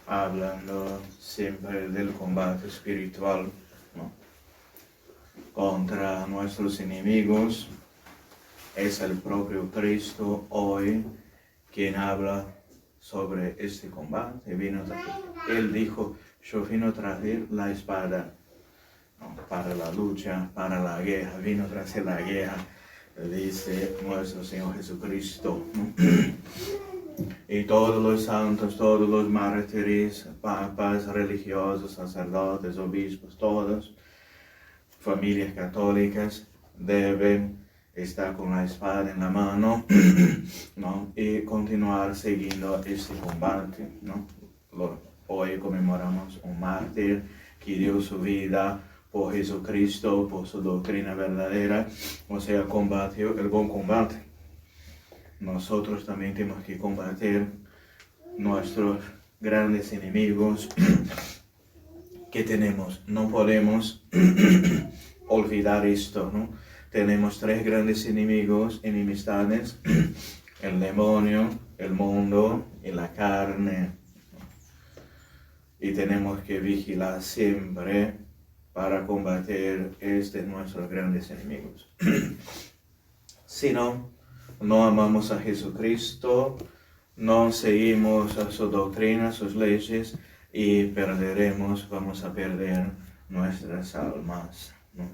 hablando siempre del combate espiritual, ¿no? Contra nuestros enemigos. Es el propio Cristo hoy quien habla sobre este combate. Él dijo, yo vino a traer la espada, ¿no? Para la lucha, para la guerra, vino a traer la guerra, dice nuestro Señor Jesucristo, ¿no? Y todos los santos, todos los mártires, papas, religiosos, sacerdotes, obispos, todos, familias católicas, deben estar con la espada en la mano, ¿no? Y continuar siguiendo este combate, ¿no? Hoy conmemoramos un mártir que dio su vida por Jesucristo, por su doctrina verdadera, o sea, combatió el buen combate. Nosotros también tenemos que combatir nuestros grandes enemigos que tenemos. No podemos olvidar esto, ¿no? Tenemos 3 grandes enemigos, enemistades, el demonio, el mundo y la carne. Y tenemos que vigilar siempre para combatir nuestros grandes enemigos. Si no amamos a Jesucristo, no seguimos a su doctrina, sus leyes, y vamos a perder nuestras almas, ¿no?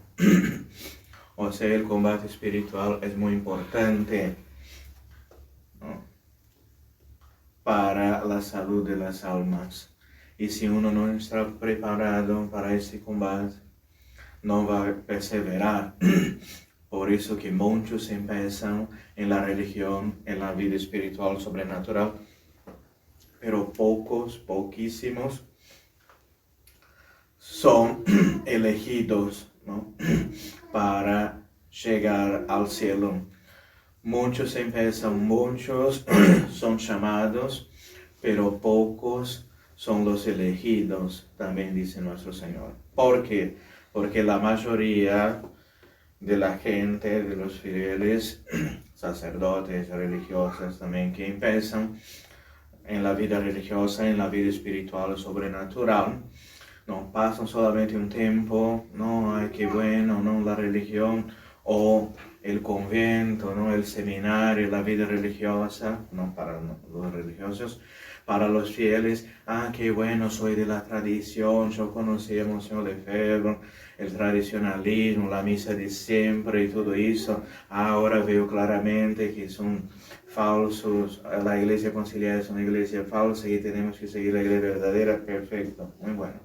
O sea, el combate espiritual es muy importante, ¿no? Para la salud de las almas. Y si uno no está preparado para este combate, no va a perseverar. Por eso que muchos empiezan en la religión, en la vida espiritual sobrenatural, pero poquísimos son elegidos, ¿no? Para llegar al cielo. Muchos empiezan, muchos son llamados, pero pocos son los elegidos, también dice nuestro Señor. ¿Por qué? Porque la mayoría de la gente, de los fieles, sacerdotes, religiosas también, que empiezan en la vida religiosa, en la vida espiritual sobrenatural, no pasan solamente un tiempo, no, ay, qué bueno, no, la religión, o el convento, no, el seminario, la vida religiosa, no para los religiosos, para los fieles, qué bueno, soy de la tradición, yo conocí a Monseñor Lefebvre, el tradicionalismo, la misa de siempre y todo eso, ahora veo claramente que son falsos, la iglesia conciliar es una iglesia falsa y tenemos que seguir la iglesia verdadera, perfecto, muy bueno.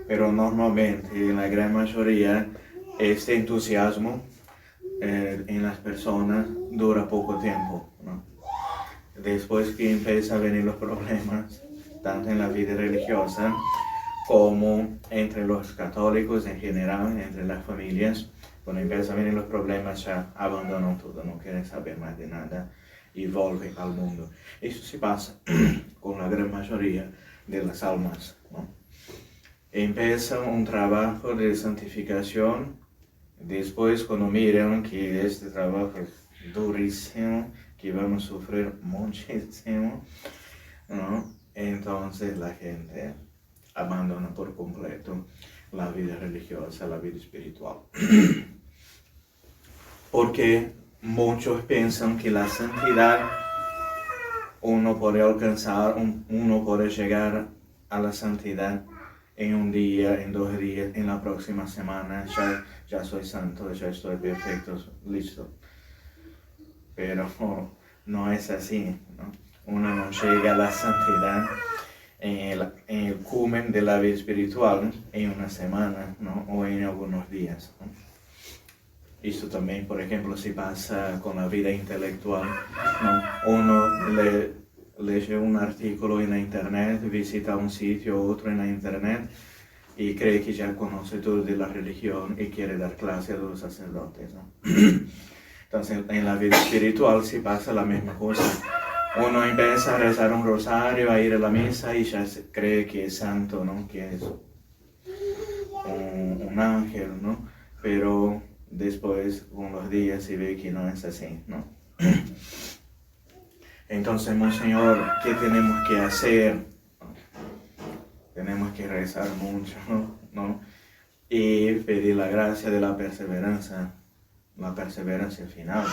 Pero normalmente, en la gran mayoría, este entusiasmo en las personas dura poco tiempo, ¿no? Después que empiezan a venir los problemas, tanto en la vida religiosa como entre los católicos en general, entre las familias, cuando empiezan a venir los problemas ya abandonan todo, no quieren saber más de nada y vuelven al mundo. Eso se pasa con la gran mayoría de las almas, ¿no? Empiezan un trabajo de santificación, después cuando miran que este trabajo es durísimo, que vamos a sufrir muchísimo, ¿no? Entonces la gente abandona por completo la vida religiosa, la vida espiritual. Porque muchos piensan que la santidad uno puede alcanzar, uno puede llegar a la santidad en un día, en 2 días, en la próxima semana, ya soy santo, ya estoy perfecto, listo. Pero no es así, ¿no? Uno no llega a la santidad en el cumen de la vida espiritual en una semana, ¿no? O en algunos días, ¿no? Esto también, por ejemplo, si pasa con la vida intelectual, ¿no? Uno lee un artículo en la internet, visita un sitio u otro en la internet y cree que ya conoce todo de la religión y quiere dar clase a los sacerdotes, ¿no? Entonces, en la vida espiritual sí pasa la misma cosa. Uno empieza a rezar un rosario, a ir a la misa y ya cree que es santo, ¿no? Que es un ángel, ¿no? Pero después, con los días, se ve que no es así, ¿no? Entonces, Monseñor, ¿qué tenemos que hacer? Tenemos que rezar mucho, ¿no? Y pedir la gracia de la perseverancia final.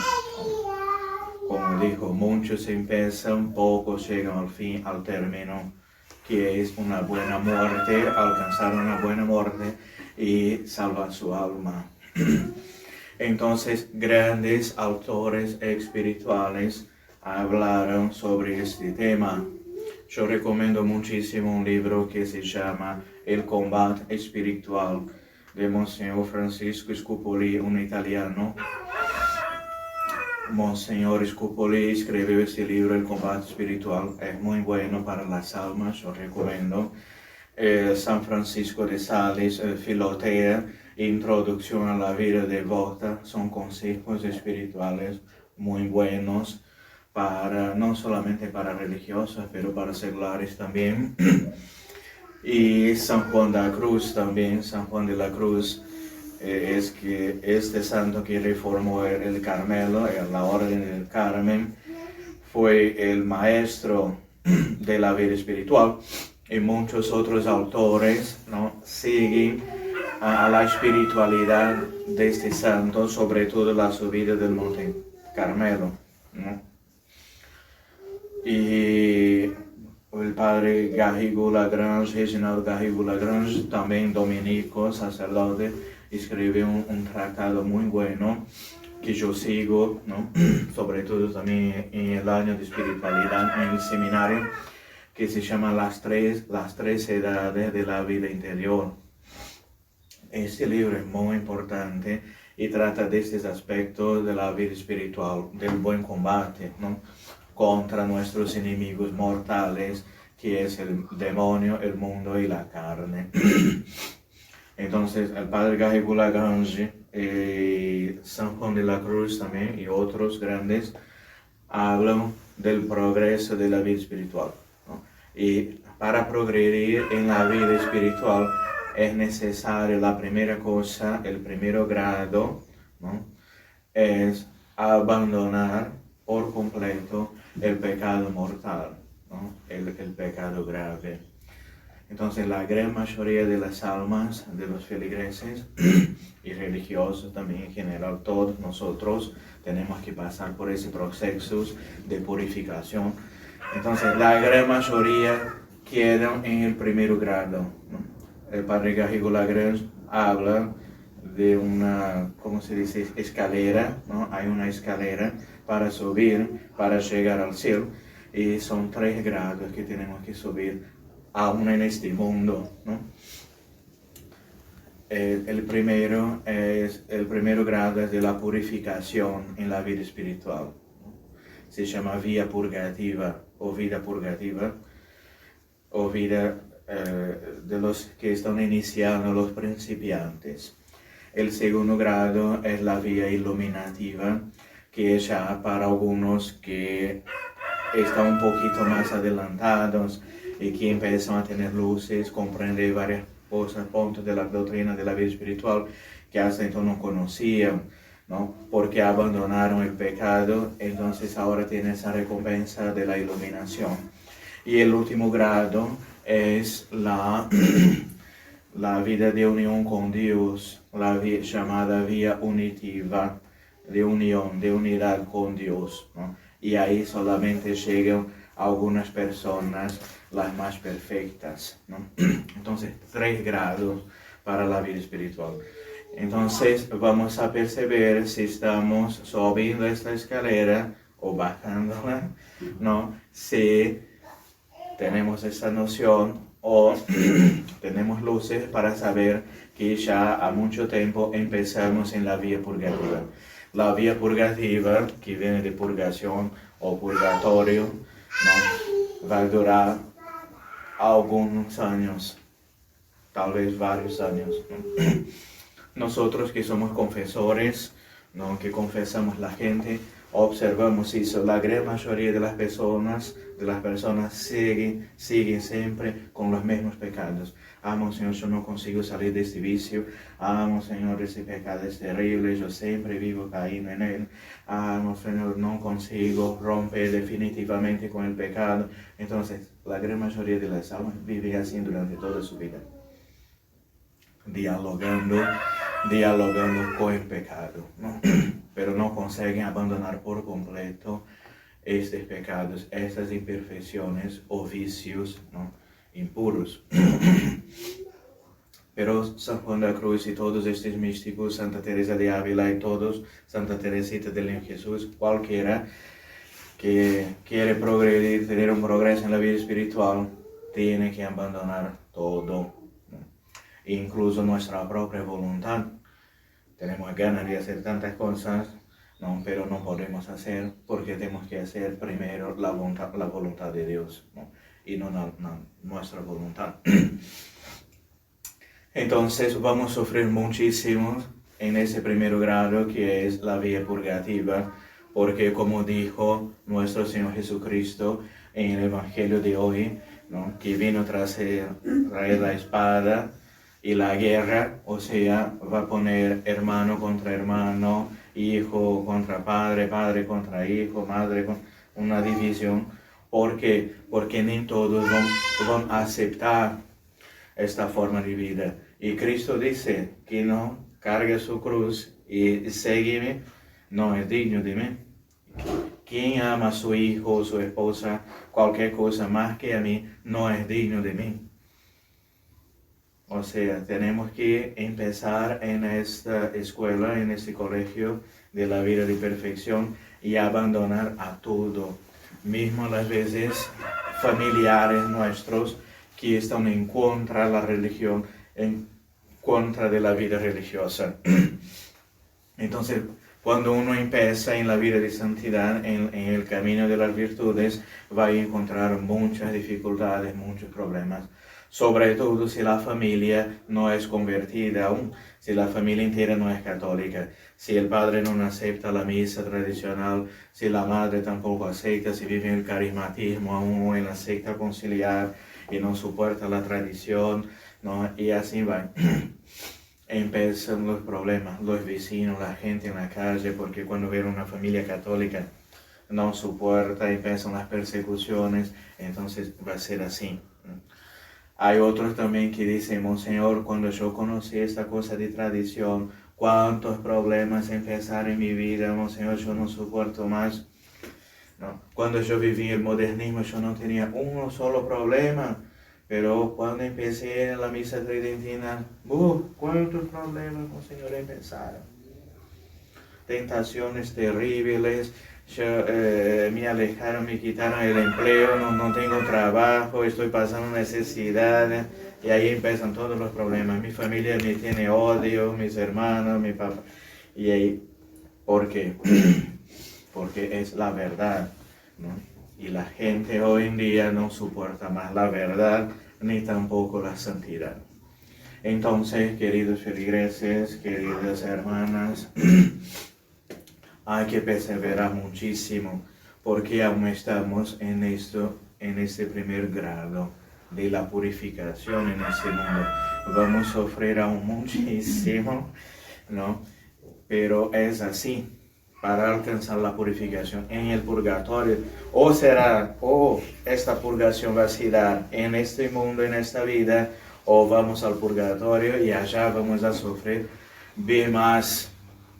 Como dijo, muchos empiezan, pocos llegan al fin, al término, que es una buena muerte, alcanzar una buena muerte y salvar su alma. Entonces, grandes autores espirituales hablaron sobre este tema. Yo recomiendo muchísimo un libro que se llama El combate espiritual de Monseñor Francisco Scupoli, un italiano. Monseñor Scupoli escribió este libro, El combate espiritual. Es muy bueno para las almas, yo recomiendo. San Francisco de Sales, Filotea, Introducción a la vida devota, son consejos espirituales muy buenos para, no solamente para religiosos, pero para seculares también. Y San Juan de la Cruz también, San Juan de la Cruz, es que este santo que reformó el Carmelo, la Orden del Carmen, fue el maestro de la vida espiritual. Y muchos otros autores, ¿no?, siguen a la espiritualidad de este santo, sobre todo la subida del Monte Carmelo, ¿no? Y el padre Garrigou-Lagrange, Reginald Garrigou-Lagrange, también dominico, sacerdote, escribió un tratado muy bueno que yo sigo, ¿no? Sobre todo también en el año de espiritualidad en el seminario, que se llama las tres edades de la vida interior. Este libro es muy importante y trata de estos aspectos de la vida espiritual, del buen combate, ¿no?, contra nuestros enemigos mortales, que es el demonio, el mundo y la carne. Entonces, el padre Garrigou-Lagrange, San Juan de la Cruz también y otros grandes hablan del progreso de la vida espiritual, ¿no? Y para progredir en la vida espiritual es necesario, la primera cosa, el primer grado, ¿no?, es abandonar por completo el pecado mortal, ¿no?, el pecado grave. Entonces, la gran mayoría de las almas, de los feligreses y religiosos también en general, todos nosotros tenemos que pasar por ese proceso de purificación. Entonces, la gran mayoría quedan en el primer grado, ¿no? El padre Garrigou-Lagrange habla de una, ¿cómo se dice?, escalera, ¿no? Hay una escalera para subir, para llegar al cielo, y son 3 grados que tenemos que subir aún en este mundo, ¿no? El primer grado es de la purificación en la vida espiritual, ¿no? Se llama vía purgativa o vida purgativa, o vida de los que están iniciando, los principiantes. El segundo grado es la vía iluminativa, que es ya para algunos que están un poquito más adelantados y que empiezan a tener luces, comprender varias cosas, puntos de la doctrina de la vida espiritual que hasta entonces no conocían, ¿no?, porque abandonaron el pecado. Entonces ahora tienen esa recompensa de la iluminación. Y el último grado es la vida de unión con Dios, la llamada vía unitiva, de unión, de unidad con Dios, ¿no? Y ahí solamente llegan algunas personas, las más perfectas, ¿no? Entonces, 3 grados para la vida espiritual. Entonces, vamos a percibir si estamos subiendo esta escalera o bajándola, ¿no? Si tenemos esa noción o tenemos luces para saber que ya a mucho tiempo empezamos en la vía purgativa. La vía purgativa, que viene de purgación o purgatorio, ¿no?, va a durar algunos años, tal vez varios años, ¿no? Nosotros que somos confesores, ¿no?, que confesamos la gente, observamos eso, la gran mayoría de las personas siguen siempre con los mismos pecados. Señor, yo no consigo salir de este vicio. Señor, ese pecado es terrible, yo siempre vivo cayendo en él. Señor, no consigo romper definitivamente con el pecado. Entonces, la gran mayoría de las almas viven así durante toda su vida, dialogando con el pecado, ¿no? Pero no consiguen abandonar por completo estos pecados, estas imperfecciones o vicios, ¿no?, impuros. Pero San Juan de la Cruz y todos estos místicos, Santa Teresa de Ávila y todos, Santa Teresita del Niño Jesús, cualquiera que quiere progredir, tener un progreso en la vida espiritual, tiene que abandonar todo, ¿no?, incluso nuestra propia voluntad. Tenemos ganas de hacer tantas cosas, ¿no?, pero no podemos hacer porque tenemos que hacer primero la voluntad de Dios, ¿no?, y no nuestra voluntad. Entonces vamos a sufrir muchísimo en ese primer grado, que es la vía purgativa, porque como dijo nuestro Señor Jesucristo en el Evangelio de hoy, ¿no?, que vino tras traer la espada y la guerra, o sea, va a poner hermano contra hermano, hijo contra padre, padre contra hijo, madre con una división, porque ni todos van a aceptar esta forma de vida. Y Cristo dice que no cargue su cruz y sígueme, no es digno de mí. Quien ama a su hijo, su esposa, cualquier cosa más que a mí, no es digno de mí. O sea, tenemos que empezar en esta escuela, en este colegio de la vida de perfección, y abandonar a todo. Mismo las veces familiares nuestros que están en contra de la religión, en contra de la vida religiosa. Entonces, cuando uno empieza en la vida de santidad, en el camino de las virtudes, va a encontrar muchas dificultades, muchos problemas. Sobre todo si la familia no es convertida aún, si la familia entera no es católica, si el padre no acepta la misa tradicional, si la madre tampoco acepta, si vive en el carismatismo aún, en la secta conciliar y no soporta la tradición, ¿no?, y así va. Empiezan los problemas, los vecinos, la gente en la calle, porque cuando ven una familia católica no soporta, empiezan las persecuciones, entonces va a ser así. Hay otros también que dicen, Monseñor, cuando yo conocí esta cosa de tradición, cuántos problemas empezaron en mi vida, Monseñor, yo no soporto más. ¿No? Cuando yo viví el modernismo, yo no tenía uno solo problema, pero cuando empecé en la misa tridentina, cuántos problemas, Monseñor, empezaron. Tentaciones terribles. Me alejaron, me quitaron el empleo, no tengo trabajo, estoy pasando necesidades, y ahí empiezan todos los problemas. Mi familia me tiene odio, mis hermanos, mi papá. Y ahí, ¿por qué? Porque es la verdad, ¿no? Y la gente hoy en día no soporta más la verdad, ni tampoco la santidad. Entonces, queridos feligreses, queridas hermanas, hay que perseverar muchísimo, porque aún estamos en este primer grado de la purificación en este mundo. Vamos a sufrir aún muchísimo, ¿no? Pero es así, para alcanzar la purificación en el purgatorio. O esta purgación va a ser en este mundo, en esta vida, o vamos al purgatorio y allá vamos a sufrir bien más,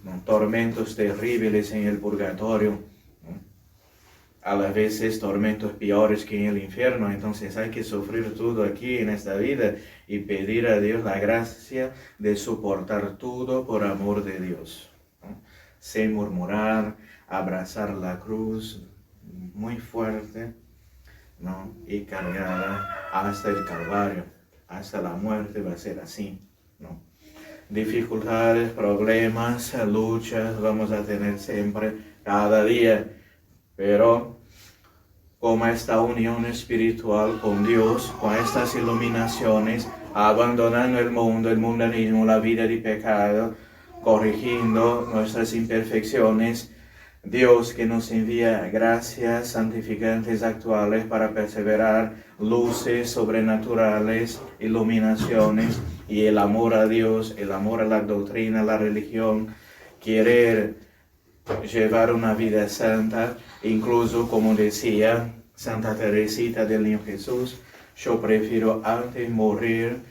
¿no?, tormentos terribles en el purgatorio, ¿no?, a las veces tormentos peores que en el infierno. Entonces hay que sufrir todo aquí en esta vida y pedir a Dios la gracia de soportar todo por amor de Dios, ¿no?, sin murmurar, abrazar la cruz muy fuerte, ¿no?, y cargada hasta el Calvario, hasta la muerte. Va a ser así, ¿no? Dificultades, problemas, luchas vamos a tener siempre, cada día, pero con esta unión espiritual con Dios, con estas iluminaciones, abandonando el mundanismo, la vida de pecado, corrigiendo nuestras imperfecciones, Dios que nos envía gracias santificantes actuales para perseverar, luces sobrenaturales, iluminaciones y el amor a Dios, el amor a la doctrina, a la religión, querer llevar una vida santa, incluso como decía Santa Teresita del Niño Jesús, yo prefiero antes morir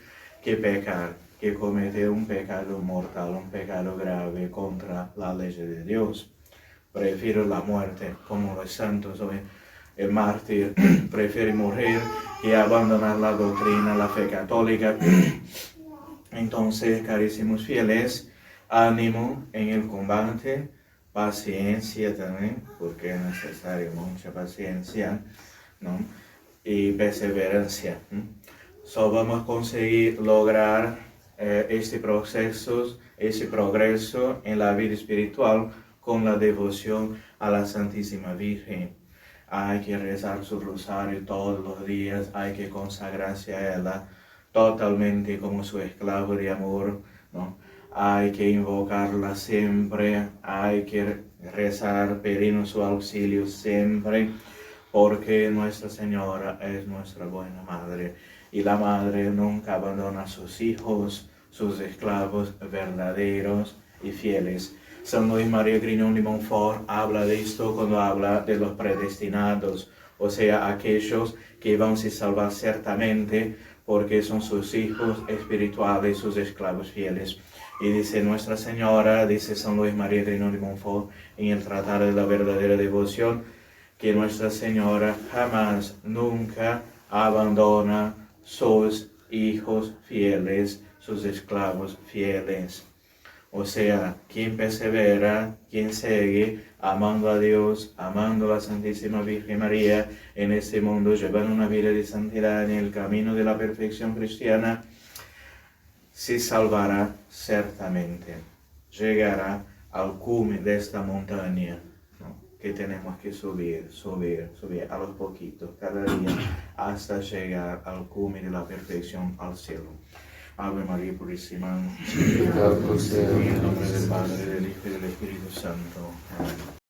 que pecar, que cometer un pecado mortal, un pecado grave contra la ley de Dios. Prefiero la muerte, como los santos hoy. El mártir prefiere morir que abandonar la doctrina, la fe católica. Entonces, carísimos fieles, ánimo en el combate, paciencia también, porque es necesario mucha paciencia, ¿no? Y perseverancia. Solo vamos a conseguir lograr este proceso, ese progreso en la vida espiritual con la devoción a la Santísima Virgen. Hay que rezar su rosario todos los días, hay que consagrarse a ella totalmente como su esclavo de amor, ¿no? Hay que invocarla siempre, hay que rezar, pedirnos su auxilio siempre, porque Nuestra Señora es nuestra buena madre, y la madre nunca abandona a sus hijos, sus esclavos verdaderos y fieles. San Luis María Grignon de Montfort habla de esto cuando habla de los predestinados, o sea, aquellos que van a salvar ciertamente porque son sus hijos espirituales, sus esclavos fieles. Y dice Nuestra Señora, dice San Luis María Grignon de Montfort en el Tratado de la Verdadera Devoción, que Nuestra Señora jamás, nunca abandona sus hijos fieles, sus esclavos fieles. O sea, quien persevera, quien sigue amando a Dios, amando a la Santísima Virgen María en este mundo, llevando una vida de santidad en el camino de la perfección cristiana, se salvará ciertamente. Llegará al cume de esta montaña, ¿no? Que tenemos que subir a los poquitos cada día hasta llegar al cume de la perfección, al cielo. Ave María Purísima, en el nombre del Padre, del Hijo y del Espíritu Santo. Amén.